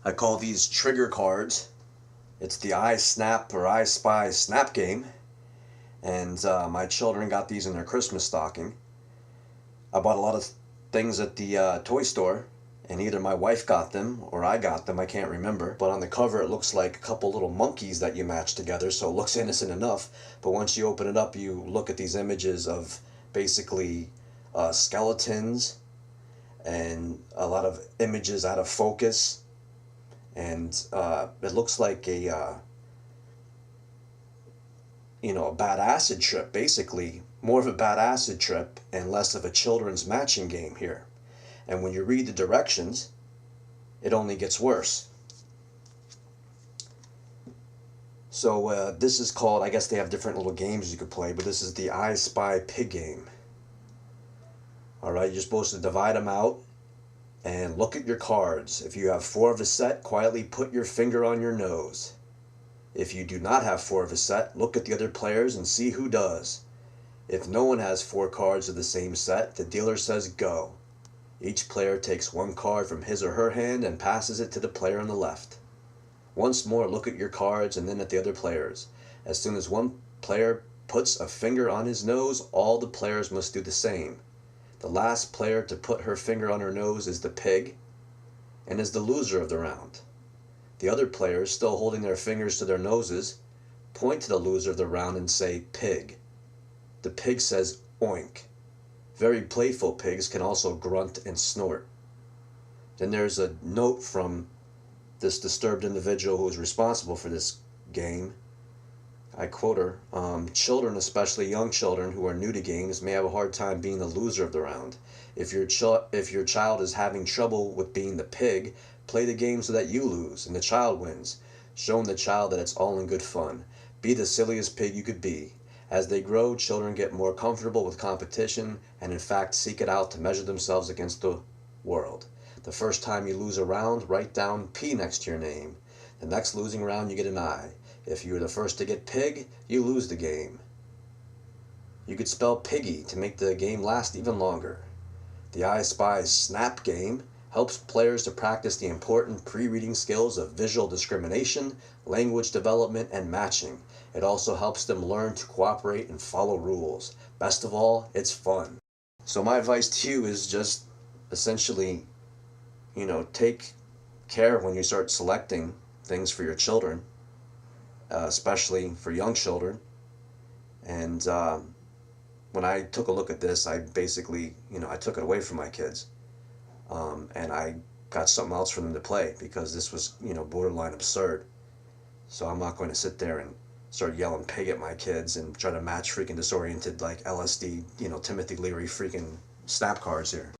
I call these trigger cards. It's the I Snap or I Spy Snap game. And my children got these in their Christmas stocking. I bought a lot of things at the toy store, and either my wife got them or I got them, I can't remember. But on the cover it looks like a couple little monkeys that you match together, so it looks innocent enough. But once you open it up, you look at these images of basically skeletons and a lot of images out of focus. And it looks like a a bad acid trip, basically. More of a bad acid trip and less of a children's matching game here. And when you read the directions, it only gets worse. So this is called, I guess they have different little games you could play, but this is the I Spy Pig game. Alright, you're supposed to divide them out and look at your cards. If you have 4 of a set, quietly put your finger on your nose. If you do not have 4 of a set, look at the other players and see who does. If no one has 4 cards of the same set, the dealer says go. Each player takes 1 card from his or her hand and passes it to the player on the left. Once more, look at your cards and then at the other players. As soon as one player puts a finger on his nose, all the players must do the same. The last player to put her finger on her nose is the pig and is the loser of the round. The other players, still holding their fingers to their noses, point to the loser of the round and say pig. The pig says oink. Very playful pigs can also grunt and snort. Then there's a note from this disturbed individual who is responsible for this game. I quote her, children, especially young children who are new to games, may have a hard time being the loser of the round. If your child is having trouble with being the pig, play the game so that you lose and the child wins. Show the child that it's all in good fun. Be the silliest pig you could be. As they grow, children get more comfortable with competition and in fact seek it out to measure themselves against the world. The first time you lose a round, write down P next to your name. The next losing round you get an I. If you are the first to get pig, you lose the game. You could spell piggy to make the game last even longer. The I Spy Snap game helps players to practice the important pre-reading skills of visual discrimination, language development, and matching. It also helps them learn to cooperate and follow rules. Best of all, it's fun. So my advice to you is just essentially, take care when you start selecting things for your children, especially for young children. And when I took a look at this, I basically, I took it away from my kids. And I got something else for them to play because this was, borderline absurd. So I'm not going to sit there and start yelling pig at my kids and try to match freaking disoriented like LSD, Timothy Leary freaking snap cards here.